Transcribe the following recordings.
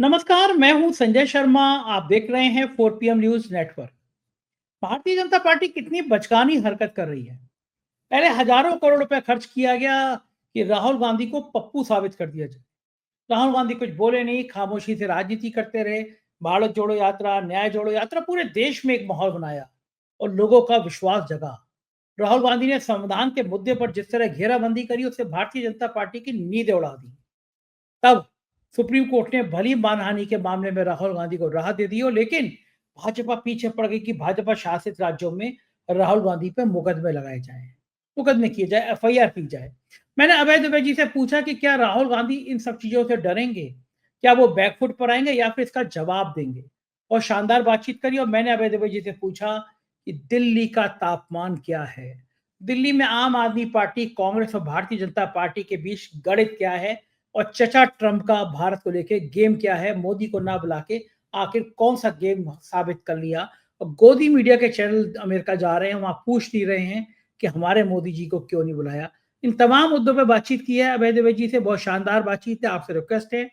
नमस्कार, मैं हूं संजय शर्मा। आप देख रहे हैं 4 PM news network. Bharatiya Janata party कितनी बचकानी हरकत कर रही है। पहले हजारों करोड़ रुपए खर्च किया गया कि राहुल गांधी को पप्पू साबित कर दिया जाए। राहुल गांधी कुछ बोले नहीं, खामोशी से राजनीति करते रहे। भारत जोड़ो यात्रा, न्याय जोड़ो यात्रा पूरे देश में एक माहौल बनाया और लोगों का विश्वास जगा। राहुल गांधी ने संविधान के मुद्दे पर जिस तरह घेराबंदी करी, उससे भारतीय जनता पार्टी की नींदें उड़ा दी। तब सुप्रीम कोर्ट ने भली मानहानि के मामले में राहुल गांधी को राहत दे दी हो, लेकिन भाजपा पीछे पड़ गई कि भाजपा शासित राज्यों में राहुल गांधी पे मुकदमे लगाए जाएं, मुकदमे किए जाए, FIR की जाए। मैंने अभय दुबे जी से पूछा कि क्या राहुल गांधी इन सब चीजों से डरेंगे, क्या वो बैकफुट पर आएंगे या फिर इसका जवाब देंगे। और शानदार बातचीत करी और मैंने अभय दुबे जी से पूछा कि दिल्ली का तापमान क्या है, दिल्ली में आम आदमी पार्टी, कांग्रेस और भारतीय जनता पार्टी के बीच गणित क्या है और चचा ट्रंप का भारत को लेके गेम क्या है। मोदी को ना बुला के आखिर कौन सा गेम साबित कर लिया। और गोदी मीडिया के चैनल अमेरिका जा रहे हैं, वहां पूछ नहीं रहे हैं कि हमारे मोदी जी को क्यों नहीं बुलाया। इन तमाम मुद्दों पे बातचीत की है अभय दुबे जी से। बहुत शानदार बातचीत है, आपसे रिक्वेस्ट है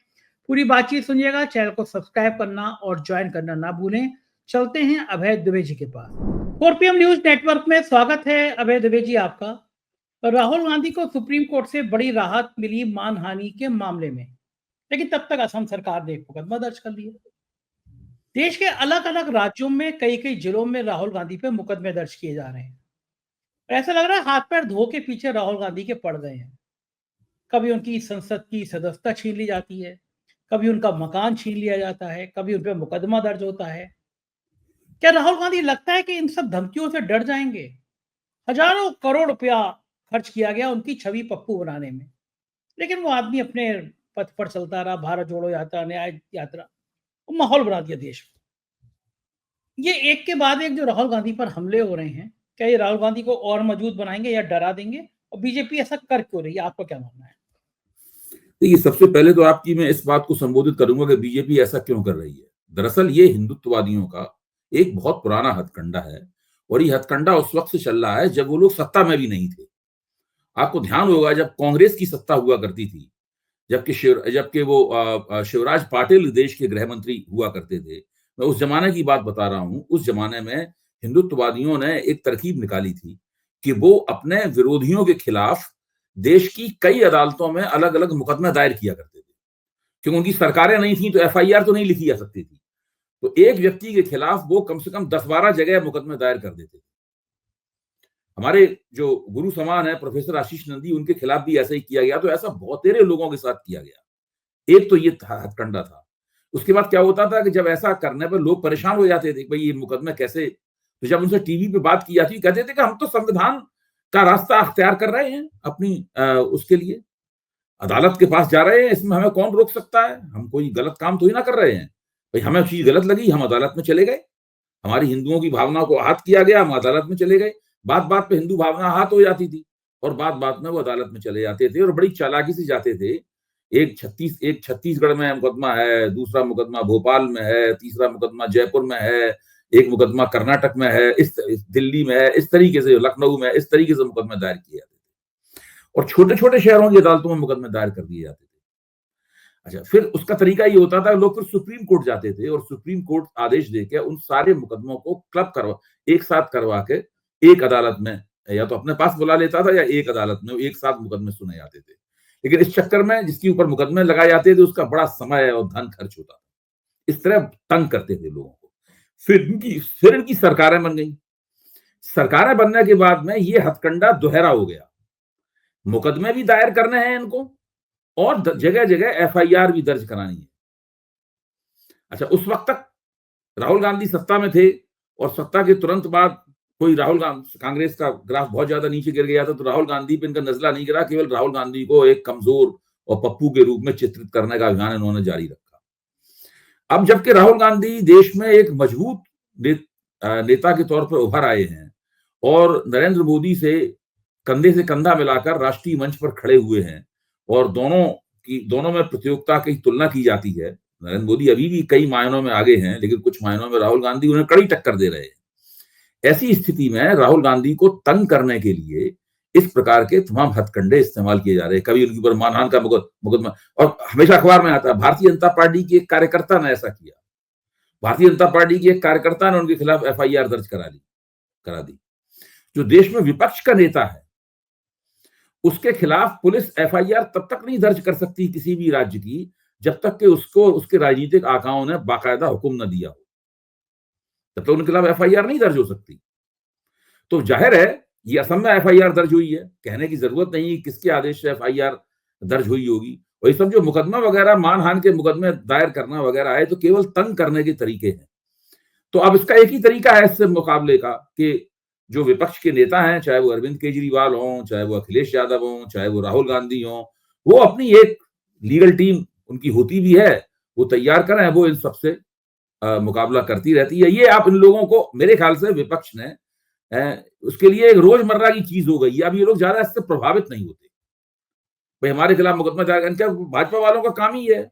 पूरी बातचीत सुनिएगा। चैनल को सब्सक्राइब करना और ज्वाइन करना ना भूलें। चलते हैं अभय दुबे जी के पास। 4 PM न्यूज नेटवर्क में स्वागत है अभय दुबे जी आपका। राहुल गांधी को सुप्रीम कोर्ट से बड़ी राहत मिली मानहानि के मामले में, लेकिन तब तक असम सरकार ने एक मुकदमा दर्ज कर लिया। देश के अलग अलग राज्यों में कई कई जिलों में राहुल गांधी पे मुकदमे दर्ज किए जा रहे हैं। ऐसा लग रहा है हाथ पैर धो के पीछे राहुल गांधी के पड़ गए हैं। कभी उनकी संसद की सदस्यता छीन ली जाती है, कभी उनका मकान छीन लिया जाता है, कभी उन पर मुकदमा दर्ज होता है। क्या राहुल गांधी लगता है कि इन सब धमकियों से डर जाएंगे? हजारों करोड़ रुपया खर्च किया गया उनकी छवि पप्पू बनाने में, लेकिन वो आदमी अपने पथ पर चलता रहा। भारत जोड़ो यात्रा, न्याय यात्रा, वो माहौल बना दिया देश में। ये एक के बाद एक जो राहुल गांधी पर हमले हो रहे हैं, क्या ये राहुल गांधी को और मजबूत बनाएंगे या डरा देंगे? और बीजेपी ऐसा कर क्यों रही है, आपका क्या मानना है? देखिए, सबसे पहले तो आपकी मैं इस बात को संबोधित करूंगा कि बीजेपी ऐसा क्यों कर रही है। दरअसल ये हिंदुत्ववादियों का एक बहुत पुराना हथकंडा है और ये हथकंडा उस वक्त से चल रहा है जब वो लोग सत्ता में भी नहीं थे। आपको ध्यान होगा जब कांग्रेस की सत्ता हुआ करती थी, जबकि वो शिवराज पाटिल देश के गृह मंत्री हुआ करते थे। मैं उस जमाने की बात बता रहा हूं। उस जमाने में हिंदुत्ववादियों ने एक तरकीब निकाली थी कि वो अपने विरोधियों के खिलाफ देश की कई अदालतों में अलग अलग मुकदमे दायर किया करते थे, क्योंकि उनकी सरकारें नहीं थी तो FIR तो नहीं लिखी जा सकती थी। तो एक व्यक्ति के खिलाफ वो कम से कम 10-12 जगह मुकदमे दायर कर देते थे। हमारे जो गुरु समान है प्रोफेसर आशीष नंदी, उनके खिलाफ भी ऐसा ही किया गया। तो ऐसा बहुत तेरे लोगों के साथ किया गया। एक तो ये हथकंडा था। उसके बाद क्या होता था कि जब ऐसा करने पर लोग परेशान हो जाते थे, भाई ये मुकदमे कैसे। तो जब उनसे टीवी पे बात की जाती, कहते थे कि हम तो संविधान का रास्ता अख्तियार कर रहे हैं अपनी उसके लिए, अदालत के पास जा रहे हैं, इसमें हमें कौन रोक सकता है। हम कोई गलत काम तो ही ना कर रहे हैं। भाई हमें चीज गलत लगी, हम अदालत में चले गए। हमारी हिंदुओं की भावना को आहत किया गया, हम अदालत में चले गए। बात बात पे हिंदू भावना आहत हो जाती थी और बात बात में वो अदालत में चले जाते थे और बड़ी चालाकी से जाते थे। एक छत्तीसगढ़ में मुकदमा है, दूसरा मुकदमा भोपाल में है, तीसरा मुकदमा जयपुर में है, एक मुकदमा कर्नाटक में है, इस दिल्ली में है, इस तरीके से लखनऊ में, इस तरीके से मुकदमे दायर किए जाते थे और छोटे छोटे शहरों की अदालतों में मुकदमे दायर कर दिए जाते थे। अच्छा, फिर उसका तरीका ये होता था, लोग फिर सुप्रीम कोर्ट जाते थे और सुप्रीम कोर्ट आदेश देके उन सारे मुकदमों को एक साथ करवा के एक अदालत में या तो अपने पास बुला लेता था या एक अदालत में एक साथ मुकदमे सुने जाते थे। लेकिन इस चक्कर में जिसके ऊपर मुकदमे लगाए जाते थे उसका बड़ा समय और धन खर्च होता था। इस तरह तंग करते थे लोगों को। फिर इनकी सरकारें बन गई। सरकारें बनने के बाद में ये हथकंडा दोहरा हो गया। मुकदमे भी दायर करने हैं इनको और जगह जगह FIR भी दर्ज करानी है। अच्छा, उस वक्त तक राहुल गांधी सत्ता में थे और सत्ता के तुरंत बाद कोई कांग्रेस का ग्राफ बहुत ज्यादा नीचे गिर गया था तो राहुल गांधी पे इनका नजला नहीं गिरा। केवल राहुल गांधी को एक कमजोर और पप्पू के रूप में चित्रित करने का अभियान इन्होंने जारी रखा। अब जबकि राहुल गांधी देश में एक मजबूत नेता के तौर पर उभर आए हैं और नरेंद्र मोदी से कंधा मिलाकर राष्ट्रीय मंच पर खड़े हुए हैं और दोनों में प्रतियोगिता की तुलना की जाती है। नरेंद्र मोदी अभी भी कई मायनों में आगे हैं, लेकिन कुछ मायनों में राहुल गांधी उन्हें कड़ी टक्कर दे रहे हैं। ऐसी स्थिति में राहुल गांधी को तंग करने के लिए इस प्रकार के तमाम हथकंडे इस्तेमाल किए जा रहे हैं। कभी उनके ऊपर मानहानि का मुकदमा, और हमेशा अखबार में आता है भारतीय जनता पार्टी के एक कार्यकर्ता ने ऐसा किया, भारतीय जनता पार्टी के एक कार्यकर्ता ने उनके खिलाफ एफआईआर दर्ज करा दी। जो देश में विपक्ष का नेता है उसके खिलाफ पुलिस एफआईआर तब तक नहीं दर्ज कर सकती किसी भी राज्य की जब तक कि उसको उसके राजनीतिक आकाओं ने बाकायदा हुक्म न दिया हो, तब तक उनके खिलाफ एफआईआर नहीं दर्ज हो सकती। तो जाहिर है ये असम में एफआईआर दर्ज हुई है, कहने की जरूरत नहीं किसके आदेश से एफआईआर दर्ज हुई होगी। और ये सब जो मुकदमा वगैरह, मानहानि के मुकदमे दायर करना वगैरह है, तो केवल तंग करने के तरीके हैं। तो अब इसका एक ही तरीका है इससे मुकाबले का कि जो विपक्ष के नेता हैं, चाहे वो अरविंद केजरीवाल हों, चाहे वो अखिलेश यादव हों, चाहे वो राहुल गांधी हों, वो अपनी एक लीगल टीम उनकी होती भी है, वो तैयार करें, वो इन सबसे मुकाबला करती रहती है। ये आप इन लोगों को, मेरे ख्याल से विपक्ष ने उसके लिए एक रोजमर्रा की चीज हो गई है। अब ये लोग ज्यादा इससे प्रभावित नहीं होते। भाई हमारे खिलाफ मुकदमा दायर, क्या भाजपा वालों का काम ही है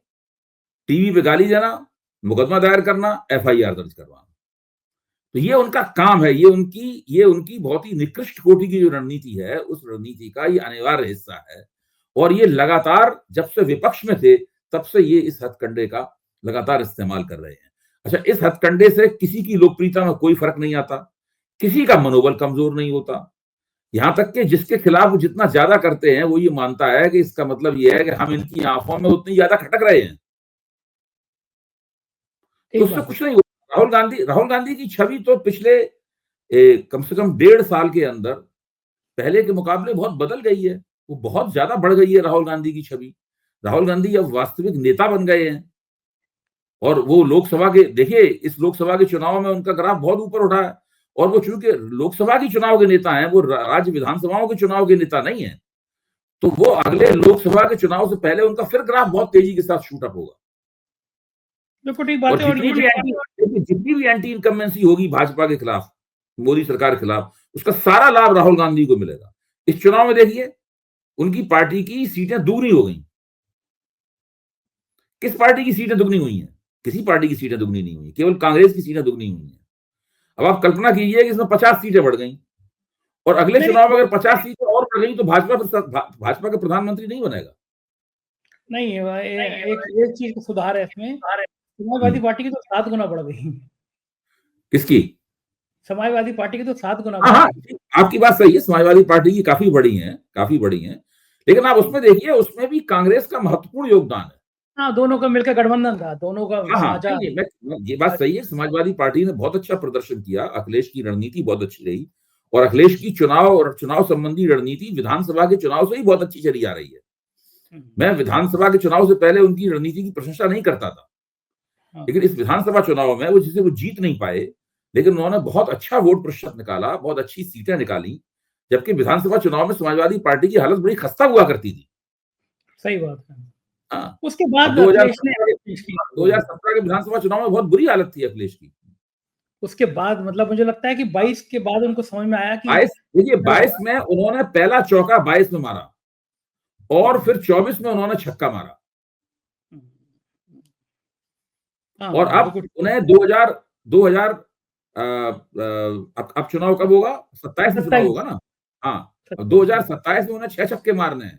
टीवी पे गाली देना, मुकदमा दायर करना, एफआईआर दर्ज करवाना। तो ये उनका काम है, ये उनकी बहुत ही निकृष्ट कोटि की जो रणनीति है, उस रणनीति का ये अनिवार्य हिस्सा है। और ये लगातार जब से विपक्ष में थे तब से ये इस हथकंडे का लगातार इस्तेमाल कर रहे हैं। अच्छा, इस हथकंडे से किसी की लोकप्रियता में कोई फर्क नहीं आता, किसी का मनोबल कमजोर नहीं होता। यहां तक कि जिसके खिलाफ वो जितना ज्यादा करते हैं वो ये मानता है कि इसका मतलब ये है कि हम इनकी आंखों में उतनी ज्यादा खटक रहे हैं, तो उससे कुछ नहीं होता। राहुल गांधी की छवि तो पिछले कम से कम 1.5 साल के अंदर पहले के मुकाबले बहुत बदल गई है, वो बहुत ज्यादा बढ़ गई है राहुल गांधी की छवि। राहुल गांधी अब वास्तविक नेता बन गए हैं और वो लोकसभा के, देखिए इस लोकसभा के चुनाव में उनका ग्राफ बहुत ऊपर उठा है। और वो चूंकि लोकसभा की चुनाव के नेता हैं, वो राज्य विधानसभाओं के चुनाव के नेता नहीं है, तो वो अगले लोकसभा के चुनाव से पहले उनका फिर ग्राफ बहुत तेजी के साथ शूट अप होगा। और जितनी भी एंटी इनकम्बेंसी होगी भाजपा के खिलाफ, मोदी सरकार के खिलाफ, उसका सारा लाभ राहुल गांधी को मिलेगा। इस चुनाव में देखिए उनकी पार्टी की सीटें दुगनी हो गई। किस पार्टी की सीटें दुगनी हुई हैं? किसी पार्टी की सीटें दुगनी नहीं हुई, केवल कांग्रेस की सीटें दुगनी हुई हैं। अब आप कल्पना कीजिए कि इसमें 50 सीटें बढ़ गई और अगले चुनाव में अगर 50 सीटें और बढ़ गई तो भाजपा का प्रधानमंत्री नहीं बनेगा। नहीं, एक चीज का सुधार है इसमें, समाजवादी पार्टी की तो 7 गुना बढ़ गई। किसकी? समाजवादी पार्टी की तो 7 गुना। हाँ, आपकी बात सही है, समाजवादी पार्टी की काफी बड़ी है, लेकिन आप उसमें देखिए, उसमें भी कांग्रेस का महत्वपूर्ण योगदान है। हाँ, दोनों का मिलकर गठबंधन था, दोनों का साझा। ये बात सही है, समाजवादी पार्टी ने बहुत अच्छा प्रदर्शन किया, अखिलेश की रणनीति बहुत अच्छी रही और अखिलेश की चुनाव संबंधी रणनीति विधानसभा के चुनाव से ही बहुत अच्छी चली आ रही है। मैं विधानसभा के चुनाव से पहले उनकी रणनीति की प्रशंसा नहीं करता था, लेकिन इस विधानसभा चुनाव में वो जीत नहीं पाए, लेकिन उन्होंने बहुत अच्छा वोट प्रतिशत निकाला, बहुत अच्छी सीटें निकाली, जबकि विधानसभा चुनाव में समाजवादी पार्टी की हालत बड़ी खस्ता हुआ करती थी। सही बात है। हाँ, उसके बाद 2017 के विधानसभा चुनाव में बहुत बुरी हालत थी अखिलेश की। उसके बाद मतलब मुझे लगता है कि 22 के बाद उनको समझ में आया कि 22 में उन्होंने पहला चौका 22 में मारा और फिर 24 में उन्होंने छक्का मारा। और अब उन्हें 2000 अब चुनाव कब होगा? 27 में चुनाव होगा ना। हाँ, 2027 में उन्हें 6 छक्के मारने हैं।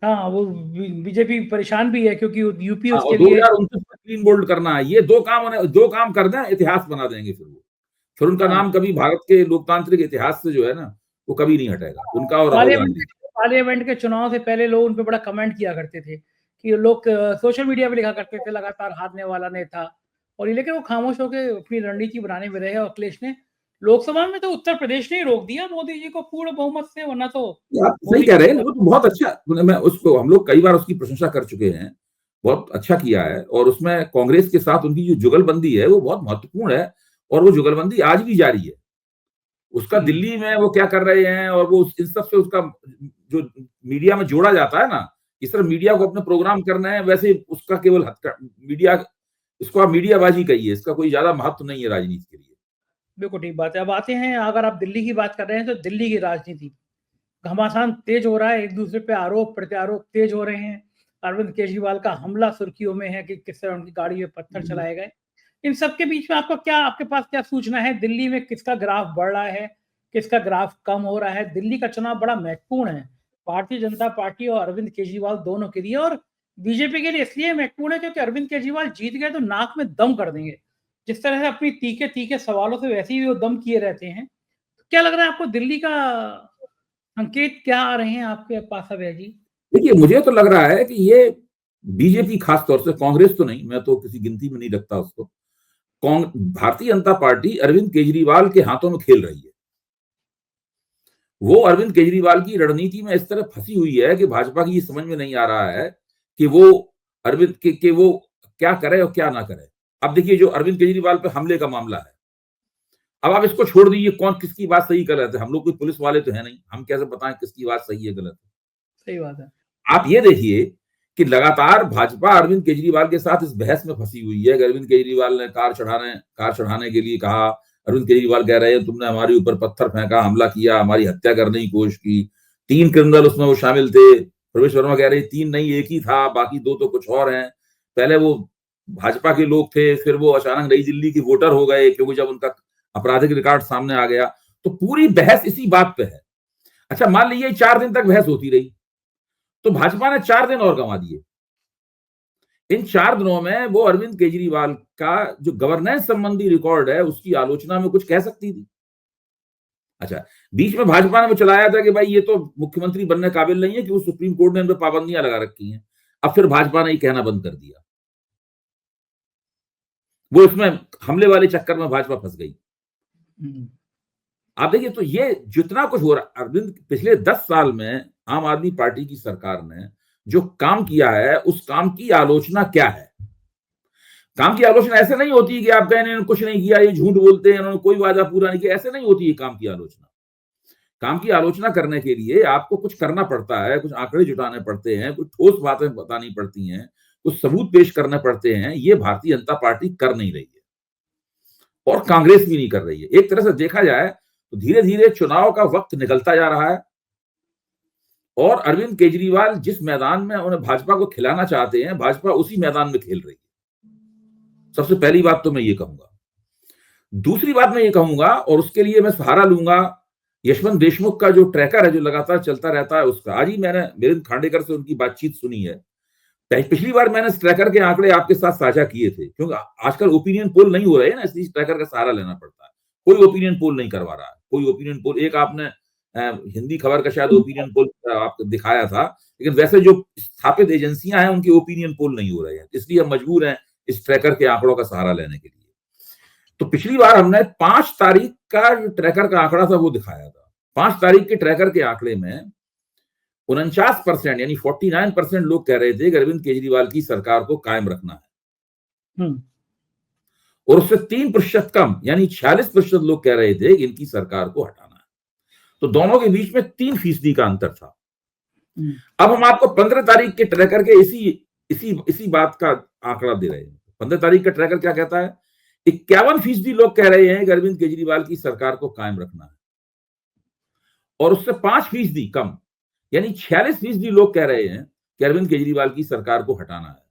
हाँ, वो बीजेपी परेशान भी है क्योंकि यूपी उसके लिए 2029 में क्लीन बोल्ड करना है। ये दो काम कर दें, इतिहास बना देंगे। फिर उनका नाम कभी भारत के लोकतांत्रिक इतिहास से जो है ना, वो कभी नहीं हटेगा उनका। और पार्लियामेंट के चुनाव से पहले लोग उन पे बड़ा कमेंट किया करते थे कि लोग सोशल मीडिया पे लिखा करते थे लगातार हारने वाला नेता, और ये लेकिन वो खामोश होकर अपनी रणनीति बनाने में रहे। और अखिलेश ने लोकसभा में तो उत्तर प्रदेश ने ही रोक दिया मोदी जी को पूर्ण बहुमत से, वरना तो आप सही कह रहे हैं, वो तो बहुत अच्छा, मैं उसको, हम लोग कई बार उसकी प्रशंसा कर चुके हैं, बहुत अच्छा किया है। और उसमें कांग्रेस के साथ उनकी जो जुगलबंदी है वो बहुत महत्वपूर्ण है और वो जुगलबंदी आज भी जारी है। उसका दिल्ली में वो क्या कर रहे हैं और वो इन सब से उसका जो मीडिया में जोड़ा जाता है ना, इस तरह मीडिया को अपने प्रोग्राम करना है, वैसे उसका केवल मीडिया, इसको आप मीडियाबाजी कहिए, इसका कोई ज्यादा महत्व नहीं है राजनीति के लिए। बिल्कुल ठीक बात है। अब आते हैं, अगर आप दिल्ली की बात कर रहे हैं तो दिल्ली की राजनीति घमासान तेज हो रहा है, एक दूसरे पे आरोप प्रत्यारोप तेज हो रहे हैं। अरविंद केजरीवाल का हमला सुर्खियों में है कि किस तरह उनकी गाड़ी में पत्थर चलाए गए। इन सब के बीच में आपके पास क्या सूचना है? दिल्ली में किसका ग्राफ बढ़ रहा है? किसका ग्राफ कम हो रहा है। दिल्ली का चुनाव बड़ा महत्वपूर्ण है भारतीय जनता पार्टी और अरविंद केजरीवाल दोनों के लिए, और बीजेपी के लिए इसलिए महत्वपूर्ण है क्योंकि अरविंद केजरीवाल जीत गए तो नाक में दम कर देंगे। जिस तरह से अपनी तीखे तीखे सवालों से वैसे ही वो दम किए रहते हैं। क्या लग रहा है आपको, दिल्ली का संकेत क्या आ रहे हैं आपके पास अभय जी? देखिए, मुझे तो लग रहा है कि ये बीजेपी, खास तौर से कांग्रेस तो नहीं, मैं तो किसी गिनती में नहीं रखता उसको, भारतीय जनता पार्टी अरविंद केजरीवाल के हाथों में खेल रही है। वो अरविंद केजरीवाल की रणनीति में इस तरह फंसी हुई है कि भाजपा की ये समझ में नहीं आ रहा है कि वो अरविंद के वो क्या करे और क्या ना करे। अब देखिए, जो अरविंद केजरीवाल पे हमले का मामला है, अब आप इसको छोड़ दीजिए, कौन किसकी बात सही गलत है, हम लोग कोई पुलिस वाले तो है नहीं, हम कैसे बताएं किसकी बात सही है गलत है। सही बात है। आप ये देखिए कि लगातार भाजपा अरविंद केजरीवाल के साथ इस बहस में फंसी हुई है। अरविंद केजरीवाल ने कार चढ़ाने के लिए कहा, अरविंद केजरीवाल कह रहे हैं तुमने हमारे ऊपर पत्थर फेंका, हमला किया, हमारी हत्या करने की कोशिश की, 3 क्रिमिनल उसमें वो शामिल थे। प्रवेश वर्मा कह रहे 3 नहीं, 1 ही था, बाकी 2 तो कुछ और हैं। पहले वो भाजपा के लोग थे, फिर वो अचानक नई दिल्ली के वोटर हो गए क्योंकि जब उनका आपराधिक रिकॉर्ड सामने आ गया। तो पूरी बहस इसी बात पे है। अच्छा, मान लीजिए 4 दिन तक बहस होती रही, तो भाजपा ने 4 दिन और गंवा दिए। इन 4 दिनों में वो अरविंद केजरीवाल का जो गवर्नेंस संबंधी रिकॉर्ड है उसकी आलोचना में कुछ कह सकती थी। अच्छा, बीच में भाजपा ने वो चलाया था कि भाई ये तो मुख्यमंत्री बनने काबिल नहीं है, कि वो सुप्रीम कोर्ट ने इन पर पाबंदियां लगा रखी हैं। अब फिर भाजपा ने ये कहना बंद कर दिया। वो इसमें हमले वाले चक्कर में भाजपा फंस गई। आप देखिए, तो ये जितना कुछ हो रहा, अरविंद पिछले 10 साल में आम आदमी पार्टी की सरकार ने जो काम किया है, उस काम की आलोचना क्या है? काम की आलोचना ऐसे नहीं होती कि आप कहें इन्होंने कुछ नहीं किया, ये झूठ बोलते हैं, इन्होंने कोई वादा पूरा नहीं किया, ऐसे नहीं होती है काम की आलोचना। काम की आलोचना करने के लिए आपको कुछ करना पड़ता है, कुछ आंकड़े जुटाने पड़ते हैं, कुछ ठोस बातें बतानी पड़ती हैं, कुछ सबूत पेश करने पड़ते हैं। ये भारतीय जनता पार्टी कर नहीं रही है और कांग्रेस भी नहीं कर रही है। एक तरह से देखा जाए तो धीरे धीरे चुनाव का वक्त निकलता जा रहा है और अरविंद केजरीवाल जिस मैदान में उन्हें भाजपा को खिलाना चाहते हैं, भाजपा उसी मैदान में खेल रही है। सबसे पहली बात तो मैं ये कहूंगा। दूसरी बात मैं ये कहूंगा, और उसके लिए मैं सहारा लूंगा यशवंत देशमुख का जो ट्रैकर है, जो लगातार चलता रहता है उसका। आज ही मैंने मिलिंद खांडेकर से उनकी बातचीत सुनी है। पिछली बार मैंने इस ट्रैकर के आंकड़े आपके साथ साझा किए थे, क्योंकि आजकल ओपिनियन पोल नहीं हो रहे हैं ना, इसलिए ट्रैकर का सहारा लेना पड़ता है। कोई ओपिनियन पोल नहीं करवा रहा है, कोई ओपिनियन पोल। एक आपने हिंदी खबर का शायद ओपिनियन पोल आपको दिखाया था, लेकिन वैसे जो स्थापित एजेंसियां हैं उनके ओपिनियन पोल नहीं हो रहे हैं, इसलिए हम मजबूर हैं इस ट्रैकर के आंकड़ों का सहारा लेने के लिए। तो पिछली बार हमने 5 तारीख का जो ट्रैकर का आंकड़ा था वो दिखाया था। 5 तारीख के ट्रैकर के आंकड़े में 49% यानी 49% लोग कह रहे थे कि अरविंद केजरीवाल की सरकार को कायम रखना है, और उससे 3% कम यानी 46% लोग कह रहे थे कि इनकी सरकार को हटाना है। तो दोनों के बीच में 3% का अंतर था। अब हम आपको 15 तारीख के ट्रैकर के इसी बात का आंकड़ा दे रहे हैं। 15 तारीख का ट्रैकर क्या कहता है? 51% लोग कह रहे हैं कि अरविंद केजरीवाल की सरकार को कायम रखना है, और उससे 5% कम यानी 46% लोग कह रहे हैं कि अरविंद केजरीवाल की सरकार को हटाना है।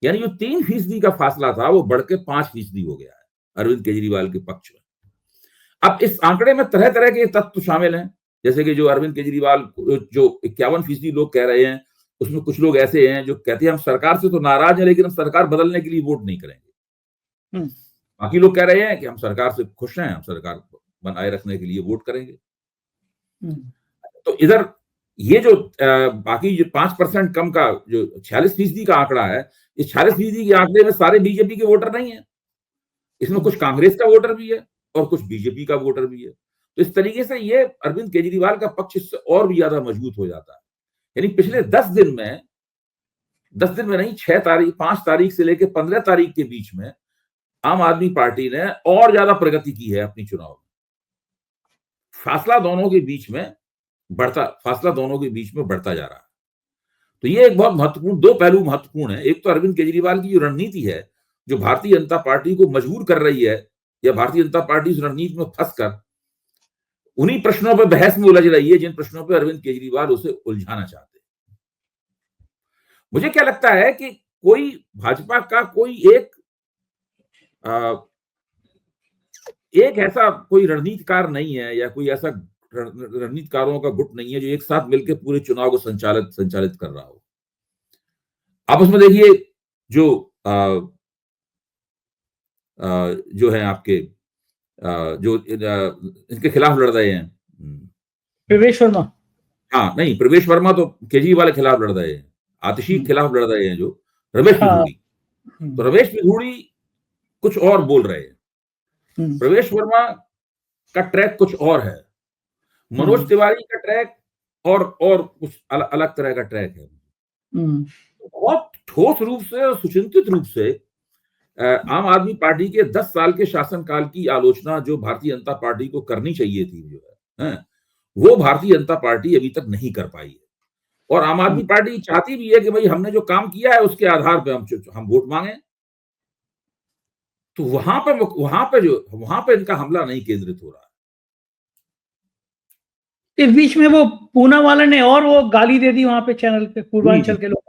यानी जो 3% का फासला था वो बढ़ के 5% हो गया है अरविंद केजरीवाल के पक्ष में। अब इस आंकड़े में तरह तरह के तत्व शामिल हैं, जैसे कि जो अरविंद केजरीवाल जो 51% लोग कह रहे हैं, उसमें कुछ लोग ऐसे हैं जो कहते हैं हम सरकार से तो नाराज हैं, लेकिन हम सरकार बदलने के लिए वोट नहीं करेंगे। बाकी लोग कह रहे हैं कि हम सरकार से खुश हैं, हम सरकार बनाए रखने के लिए वोट करेंगे। तो इधर ये जो बाकी जो 5% कम का जो 46% का आंकड़ा है, इस 46% के आंकड़े में सारे बीजेपी के वोटर नहीं है, इसमें कुछ कांग्रेस का वोटर भी है और कुछ बीजेपी का वोटर भी है। तो इस तरीके से ये अरविंद केजरीवाल का पक्ष इससे और भी ज्यादा मजबूत हो जाता है। यानी पिछले 10 दिन में नहीं, 5 तारीख से लेकर 15 तारीख के बीच में आम आदमी पार्टी ने और ज्यादा प्रगति की है अपनी चुनाव में। फासला दोनों के बीच में बढ़ता जा रहा है। तो ये एक बहुत महत्वपूर्ण, 2 पहलू महत्वपूर्ण है। एक तो अरविंद केजरीवाल की जो रणनीति है, जो भारतीय जनता पार्टी को मजबूर कर रही है, या भारतीय जनता पार्टी इस रणनीति में फंसकर उन्हीं प्रश्नों पर बहस में उलझ रही है जिन प्रश्नों पर अरविंद केजरीवाल उसे उलझाना चाहते हैं। मुझे क्या लगता है कि कोई भाजपा का कोई एक ऐसा कोई रणनीतिकार नहीं है, या कोई ऐसा रणनीतिकारों का गुट नहीं है जो एक साथ मिलकर पूरे चुनाव को संचालित कर रहा हो। आप उसमें देखिए जो जो है आपके जो इनके खिलाफ लड़ रहे हैं, प्रवेश वर्मा। हाँ नहीं, प्रवेश वर्मा तो केजरीवाल के खिलाफ लड़ रहे हैं, आतिशी के खिलाफ लड़ रहे हैं जो रमेश हाँ। पिथौड़ी। तो रमेश पिथौड़ी कुछ और बोल रहे हैं, प्रवेश वर्मा का ट्रैक कुछ और है, मनोज तिवारी का ट्रैक और कुछ अलग तरह का ट्रैक है। बहुत ठोस रूप से और सुचिंतित रूप से आम आदमी पार्टी के 10 साल के शासनकाल की आलोचना जो भारतीय जनता पार्टी को करनी चाहिए थी जो है, वो भारतीय जनता पार्टी अभी तक नहीं कर पाई है। और आम आदमी पार्टी चाहती भी है कि भाई हमने जो काम किया है उसके आधार पे हम वोट मांगे। तो वहां पे इनका हमला नहीं केंद्रित हो रहा है। इस बीच में वो पूना वाले ने और वो गाली दे दी वहां पे चैनल पे पूर्वांचल के लोग,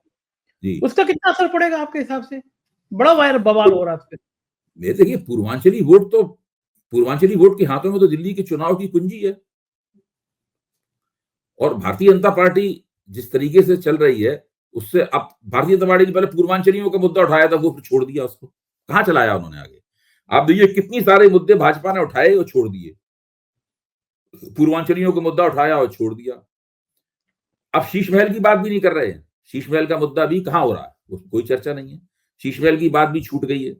उसका कितना असर पड़ेगा आपके हिसाब से? बड़ा वायरल बवाल हो रहा है। देखिए पूर्वांचली वोट के हाथों में तो दिल्ली के चुनाव की कुंजी है। और भारतीय जनता पार्टी जिस तरीके से चल रही है उससे अब भारतीय जनता पार्टी ने पहले पूर्वांचलियों का मुद्दा उठाया था, वो छोड़ दिया, उसको कहां चलाया उन्होंने आगे। आप देखिए कितनी सारे मुद्दे भाजपा ने उठाए और छोड़ दिए, पूर्वांचलियों का मुद्दा उठाया और छोड़ दिया। अब शीश महल की बात भी नहीं कर रहे हैं, शीश महल का मुद्दा भी कहां हो रहा है, कोई चर्चा नहीं है, शीश महल की बात भी छूट गई है।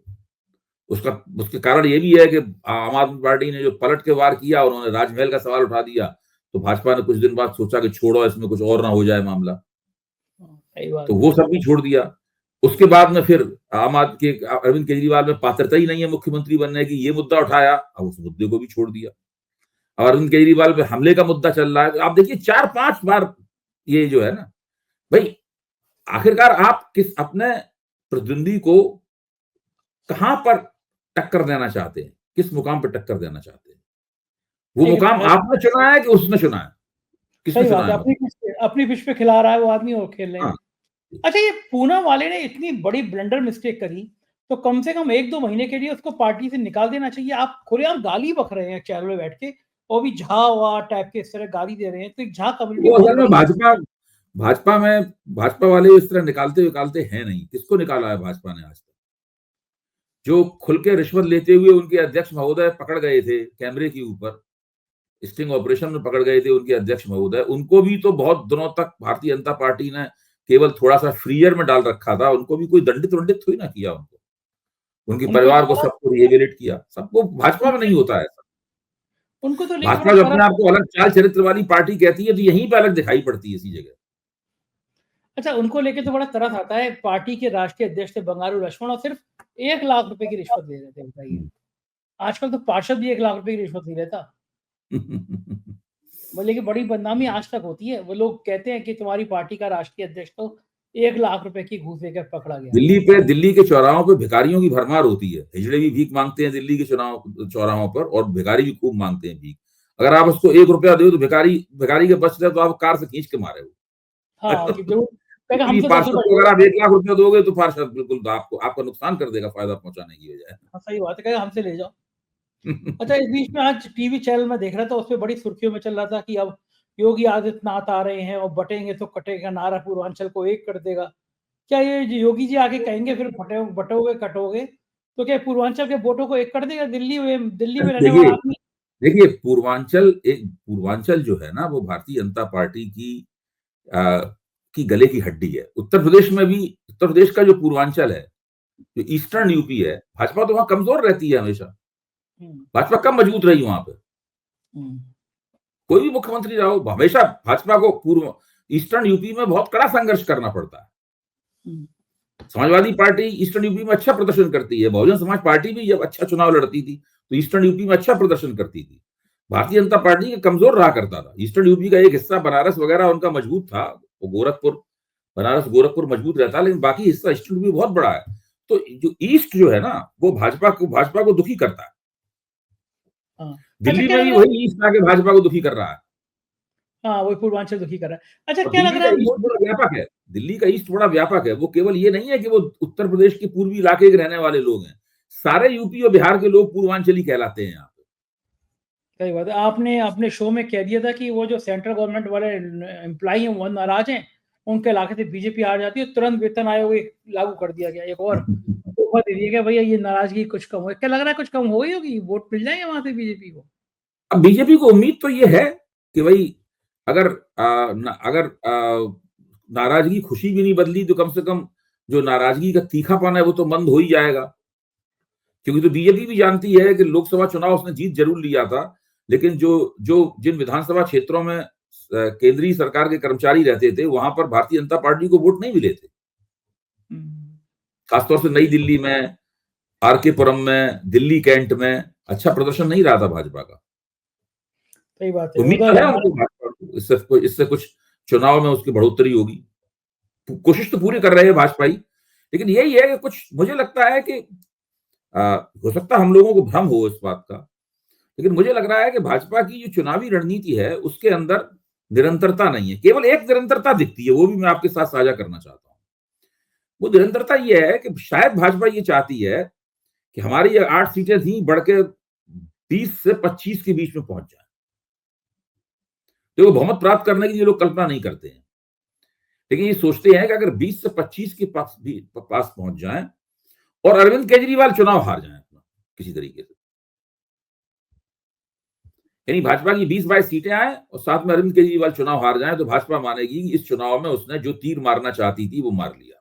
उसके कारण ये भी है कि आम आदमी पार्टी ने जो पलट के वार किया, उन्होंने राजमहल का सवाल उठा दिया, तो भाजपा ने कुछ दिन बाद सोचा कि छोड़ो इसमें कुछ और ना हो जाए मामला, तो वो सब भी छोड़ दिया। उसके बाद में फिर अरविंद केजरीवाल में पात्रता ही नहीं है मुख्यमंत्री बनने की, ये मुद्दा उठाया, अब उस मुद्दे को भी छोड़ दिया। और अरविंद केजरीवाल पे हमले का मुद्दा चल रहा है। आप देखिए 4-5 बार ये जो है ना, भाई आखिरकार आप किस अपने प्रतिद्वंदी को कहां पर टक्कर देना चाहते हैं, किस मुकाम पर टक्कर देना चाहते हैं? वो मुकाम आपने चुना है कि उसने चुना है? किसने चुना है? अपनी पिच पे खिला रहा है वो आदमी और खेल रहे हैं। अच्छा, ये पूना वाले ने इतनी बड़ी ब्लंडर मिस्टेक करी, तो कम से कम 1-2 महीने के लिए उसको पार्टी से निकाल देना चाहिए। आप खुलेआम गाली बक रहे हैं चैनल में बैठ के, और भी झा टाइप के इस तरह गाली दे रहे हैं, तो एक झा कम्युनिटी भाजपा वाले इस तरह निकालते हैं नहीं। किसको निकाला है भाजपा ने आज तक? जो खुल के रिश्वत लेते हुए उनके अध्यक्ष महोदय पकड़ गए थे कैमरे के ऊपर, स्टिंग ऑपरेशन में पकड़ गए थे उनके अध्यक्ष महोदय, उनको भी तो बहुत दिनों तक भारतीय जनता पार्टी ने केवल थोड़ा सा फ्रीयर में डाल रखा था, उनको भी कोई दंडित थोड़ी ना किया, उनके परिवार को सबको रिहेबिलिट किया। सबको भाजपा में नहीं होता है, उनको तो भाजपा जो अपने आप को अलग चाल चरित्र वाली पार्टी कहती है, तो यहीं पे अलग दिखाई पड़ती है इसी जगह। अच्छा, उनको लेके तो बड़ा तरस आता है। पार्टी के राष्ट्रीय अध्यक्ष थे बंगारू लक्ष्मण, और सिर्फ 1 लाख रुपए की रिश्वत ले रहे थे, बताइए। आजकल तो पार्षद भी 1 लाख रुपए की रिश्वत नहीं लेता। बोले कि बड़ी बदनामी आज तक होती है। वो लोग कहते हैं कि तुम्हारी पार्टी का राष्ट्रीय अध्यक्ष तो 1 लाख रुपए की घूस देकर पकड़ा गया। दिल्ली के चौराहों पे भिखारियों की भरमार होती है। हिजड़े भी भीख मांगते हैं दिल्ली के चौराहों पर, और भिखारी भी खूब मांगते हैं भीख। अगर आप उसको 1 रुपया दो तो भिखारी के बच रहे तो आप कार से खींच के मारे हो। हाँ, पार्षद को अगर आप 1 लाख रुपया दोगे तो पार्षद बिल्कुल आपका नुकसान कर देगा फायदा पहुंचाने की बजाय। सही बात है, कहेगा हमसे ले जाओ। अच्छा, इस बीच में आज टीवी चैनल में देख रहा था, उसपे बड़ी सुर्खियों में चल रहा था कि अब योगी आदित्यनाथ आ रहे हैं और बटेंगे तो कटेगा नारा, पूर्वांचल को एक कर देगा। क्या ये योगी जी आके कहेंगे फिर बटोगे कटोगे, तो क्या पूर्वांचल के वोटों को एक कर देगा? दिल्ली में रहने वाला आदमी। देखिए पूर्वांचल जो है ना, वो भारतीय जनता पार्टी की गले की हड्डी है। उत्तर प्रदेश का जो पूर्वांचल है, जो ईस्टर्न यूपी है, भाजपा तो वहां कमजोर रहती है हमेशा। भाजपा कम मजबूत रही वहां पे। कोई भी मुख्यमंत्री रहो, हमेशा भाजपा को ईस्टर्न यूपी में बहुत कड़ा संघर्ष करना पड़ता है। समाजवादी पार्टी ईस्टर्न यूपी में अच्छा प्रदर्शन करती है, बहुजन समाज पार्टी भी जब अच्छा चुनाव लड़ती थी तो ईस्टर्न यूपी में अच्छा प्रदर्शन करती थी। भारतीय जनता पार्टी का कमजोर रहा करता था। ईस्टर्न यूपी का एक हिस्सा बनारस वगैरह उनका मजबूत था, वो बनारस गोरखपुर मजबूत रहता, लेकिन बाकी हिस्सा ईस्टर्न यूपी बहुत बड़ा है। तो जो ईस्ट जो है ना, वो भाजपा को दुखी करता है। दिल्ली में भी वही ईस्ट आके भाजपा को दुखी कर रहा है। हाँ, वही पूर्वांचल दुखी कर रहा है। अच्छा, क्या लग रहा है? व्यापक है, दिल्ली का ईस्ट बड़ा व्यापक है। वो केवल ये नहीं है कि वो उत्तर प्रदेश के पूर्वी इलाके के रहने वाले लोग हैं, सारे यूपी और बिहार के लोग पूर्वांचली कहलाते हैं यहाँ पे। सही बात है। आपने अपने शो में कह दिया था कि वो जो सेंट्रल गवर्नमेंट वाले एम्प्लॉई हैं वो नाराज हैं, उनके इलाके से बीजेपी हार जाती है, तुरंत वेतन आयोग लागू कर दिया गया, एक और तोहफा दे दिया गया, भैया ये नाराजगी कुछ कम हो। क्या लग रहा है कुछ कम हो गई होगी, वोट मिल जाएंगे वहां से बीजेपी को? अब बीजेपी को उम्मीद तो ये है कि भाई अगर अगर नाराजगी खुशी भी नहीं बदली तो कम से कम जो नाराजगी का तीखापन है वो तो मंद हो ही जाएगा। क्योंकि तो बीजेपी भी जानती है कि लोकसभा चुनाव उसने जीत जरूर लिया था, लेकिन जो जो जिन विधानसभा क्षेत्रों में केंद्रीय सरकार के कर्मचारी रहते थे वहां पर भारतीय जनता पार्टी को वोट नहीं मिले थे। खासतौर से नई दिल्ली में, आरके पुरम में, दिल्ली कैंट में अच्छा प्रदर्शन नहीं रहा था भाजपा का। सही बात है। उम्मीद उधर तो है हमारे उनको भाजपा को, इससे कुछ चुनाव में उसकी बढ़ोतरी होगी। कोशिश तो पूरी कर रहे हैं भाजपाई, लेकिन यही है कि कुछ मुझे लगता है कि हो सकता है हम लोगों को भ्रम हो इस बात का, लेकिन मुझे लग रहा है कि भाजपा की जो चुनावी रणनीति है उसके अंदर निरंतरता नहीं है। केवल एक निरंतरता दिखती है, वो भी मैं आपके साथ साझा करना चाहता हूं। वो निरंतरता ये है कि शायद भाजपा ये चाहती है कि हमारी ये 8 सीटें थी बढ़ के 20 से 25 के बीच में पहुंच जाए। तो वो बहुमत प्राप्त करने की ये लोग कल्पना नहीं करते हैं, लेकिन ये सोचते हैं कि अगर 20 से 25 के पास पहुंच जाए और अरविंद केजरीवाल चुनाव हार जाए अपना किसी तरीके से, यानी भाजपा की 20-22 सीटें आए और साथ में अरविंद केजरीवाल चुनाव हार जाए, तो भाजपा मानेगी कि इस चुनाव में उसने जो तीर मारना चाहती थी वो मार लिया।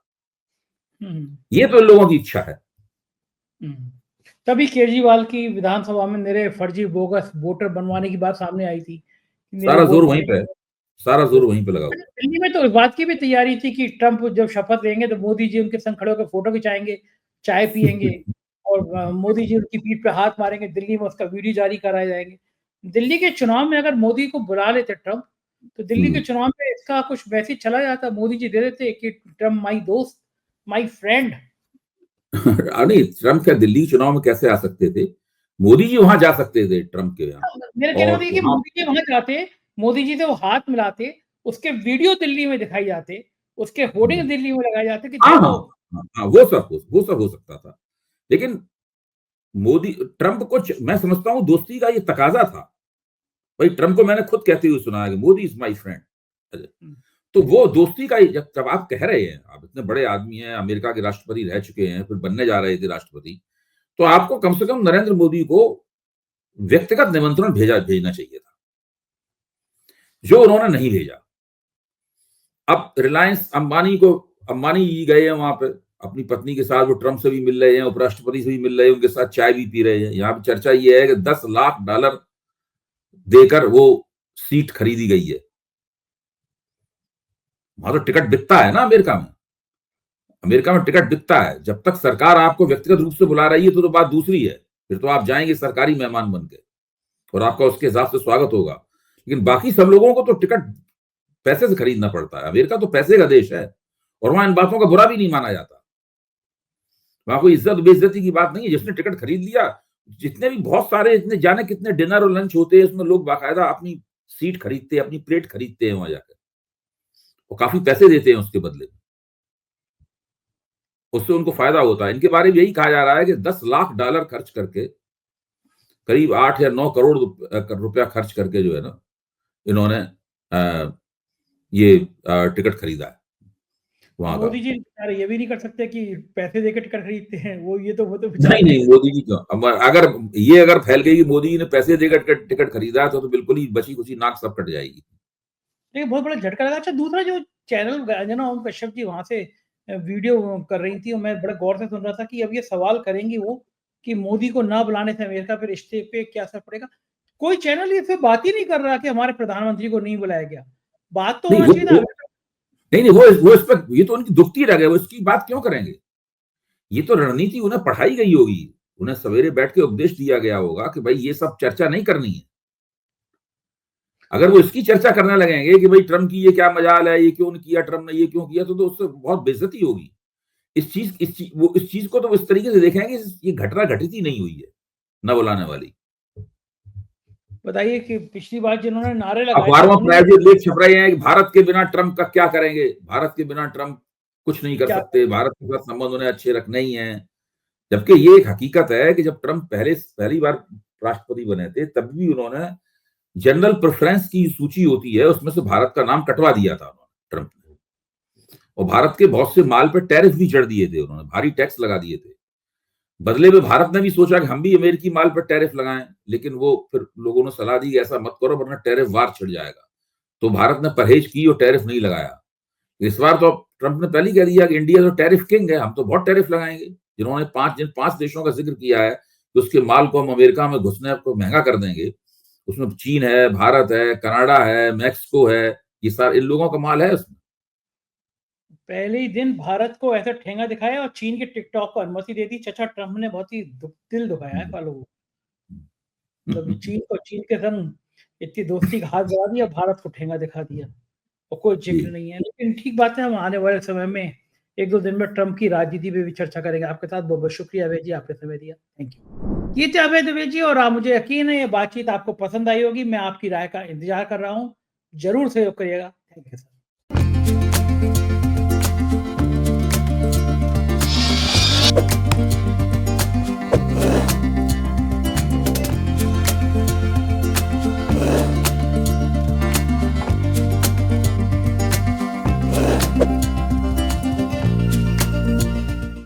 ये तो इन लोगों की इच्छा है। तभी केजरीवाल की विधानसभा में मेरे फर्जी बोगस वोटर बनवाने की बात सामने आई थी। सारा जोर वहीं पे है, सारा जोर वहीं पे लगा हुआ है। दिल्ली में तो इस बात की भी तैयारी थी कि ट्रंप जब शपथ लेंगे तो मोदी जी उनके संग खड़े होकर फोटो खिंचाएंगे, चाय पियेंगे और मोदी जी उनकी पीठ पे हाथ मारेंगे, दिल्ली में उसका वीडियो जारी कराए जाएंगे। दिल्ली के चुनाव में अगर मोदी को बुला लेते ट्रंप, तो दिल्ली के चुनाव में इसका कुछ मैसेज चला जाता, मोदी जी दे देते कि ट्रंप माई दोस्त, माई फ्रेंड। नहीं, ट्रंप क्या दिल्ली चुनाव में कैसे आ सकते थे? मोदी जी वहां जा सकते थे ट्रंप के यहाँ। मेरा कहना और था कि मोदी जी वहां जाते, मोदी जी से वो हाथ मिलाते, उसके वीडियो दिल्ली में दिखाई जाते, उसके होर्डिंग दिल्ली में लगाए जाते कि हाँ देखो। हाँ हाँ, वो सब हो सकता था, लेकिन मोदी ट्रंप को मैं समझता हूं दोस्ती का ये तकाजा था। भाई ट्रंप को मैंने खुद कहते हुए सुना है कि मोदी इज माई फ्रेंड। तो वो दोस्ती का जब आप कह रहे हैं, आप इतने बड़े आदमी हैं, अमेरिका के राष्ट्रपति रह चुके हैं, फिर बनने जा रहे थे राष्ट्रपति, तो आपको कम से कम नरेंद्र मोदी को व्यक्तिगत निमंत्रण भेजना चाहिए था, जो उन्होंने नहीं भेजा। अब रिलायंस अंबानी जी गए हैं वहां पे अपनी पत्नी के साथ, वो ट्रंप से भी मिल रहे हैं, उपराष्ट्रपति से भी मिल रहे हैं, उनके साथ चाय भी पी रहे हैं। यहाँ पे चर्चा ये है कि $10 लाख देकर वो सीट खरीदी गई है। वहां तो टिकट बिकता है ना अमेरिका में। अमेरिका में टिकट बिकता है। जब तक सरकार आपको व्यक्तिगत रूप से बुला रही है तो बात दूसरी है, फिर तो आप जाएंगे सरकारी मेहमान बन के और आपका उसके हिसाब से स्वागत होगा। लेकिन बाकी सब लोगों को तो टिकट पैसे से खरीदना पड़ता है। अमेरिका तो पैसे का देश है और वहां इन बातों का बुरा भी नहीं माना जाता। वहां कोई इज्जत बेइज्जती की बात नहीं है। जिसने टिकट खरीद लिया, जितने भी बहुत सारे इतने जाने कितने डिनर और लंच होते हैं, उसमें लोग बाकायदा अपनी सीट खरीदते हैं, अपनी प्लेट खरीदते हैं वहां जाकर, और काफी पैसे देते हैं उसके बदले में। उससे उनको फायदा होता है। इनके बारे में यही कहा जा रहा है कि $10 लाख खर्च करके, करीब 8 या 9 करोड़ रुपया खर्च करके जो है ना, इन्होंने ये टिकट खरीदा है वहां का। मोदी जी बेचारे ये भी नहीं कर सकते कि पैसे देकर टिकट खरीदते हैं, वो तो नहीं बेचारे। नहीं, मोदी जी क्यों? अगर फैल गई कि मोदी जी ने पैसे देकर टिकट खरीदा तो बिल्कुल ही बची खुची नाक सब कट जाएगी। लेकिन बहुत बड़ा झटका लगा। अच्छा, दूसरा जो चैनल अंजना ओम कश्यप जी वहां से वीडियो कर रही थी, और मैं बड़े गौर से सुन रहा था कि अब ये सवाल करेंगी वो कि मोदी को ना बुलाने से अमेरिका पे रिश्ते पे क्या असर पड़ेगा। कोई चैनल ये फिर बात ही नहीं कर रहा कि हमारे प्रधानमंत्री को नहीं बुलाया गया। बात तो नहीं होना वो चाहिए ना। नहीं नहीं, वो इस पर, ये तो उनकी दुखती रह गए, वो इसकी बात क्यों करेंगे? ये तो रणनीति उन्हें पढ़ाई गई होगी, उन्हें सवेरे बैठ के उपदेश दिया गया होगा कि भाई ये सब चर्चा नहीं करनी है। अगर वो इसकी चर्चा करने लगेंगे कि भाई ट्रम्प की ये क्या मजाल है, ये क्यों नहीं किया ट्रम्प ने, ये क्यों किया, तो उससे बहुत बेइज्जती होगी। इस चीज को तो वो इस तरीके से देखेंगे ये घटना घटित ही नहीं हुई है, न बुलाने वाली। बताइए कि पिछली बार जिन्होंने नारे लगाए थे अखबारों में उन्होंने प्राइवेट लेख छप रहे हैं कि भारत के बिना ट्रम्प का क्या करेंगे, भारत के बिना ट्रम्प कुछ नहीं कर क्या सकते, भारत के साथ संबंध उन्हें अच्छे रखने ही है। जबकि ये एक हकीकत है कि जब ट्रम्प पहली बार राष्ट्रपति बने थे तब भी उन्होंने जनरल प्रेफरेंस की सूची होती है उसमें से भारत का नाम कटवा दिया था उन्होंने, ट्रंप ने। और भारत के बहुत से माल पर टैरिफ भी चढ़ दिए थे, उन्होंने भारी टैक्स लगा दिए थे। बदले में भारत ने भी सोचा कि हम भी अमेरिकी माल पर टैरिफ लगाएं, लेकिन वो फिर लोगों ने सलाह दी कि ऐसा मत करो वरना टैरिफ वार छिड़ जाएगा। तो भारत ने परहेज की और टैरिफ नहीं लगाया। इस बार तो ट्रंप ने पहले ही कह दिया कि इंडिया तो टैरिफ किंग है, हम तो बहुत टैरिफ लगाएंगे। जिन 5 देशों का जिक्र किया है कि उसके माल को हम अमेरिका में घुसने को महंगा कर देंगे, उसमें चीन है, भारत है, कनाडा है, मैक्सिको है, ये सारे इन लोगों का माल है उसमें। पहले ही दिन भारत को ऐसा ठेंगा दिखाया और चीन के टिकटॉक को अनुमति दे दी। चचा ट्रंप ने बहुत ही दिल दुखाया है लोगों को। मतलब चीन के संग इतनी दोस्ती का हाथ बढ़ा दिया, भारत को ठेंगा दिखा दिया और कोई जिक्र नहीं है। लेकिन ठीक बात है, हम आने वाले समय में 1-2 दिन में ट्रंप की राजनीति पे भी चर्चा करेंगे। आपके साथ बहुत बहुत शुक्रिया अभय जी, आपने समय दिया। Thank you. ये थे अभय द्विवेदी जी और मुझे यकीन है ये बातचीत आपको पसंद आई होगी। मैं आपकी राय का इंतजार कर रहा हूँ, जरूर सहयोग करिएगा। Thank you sir.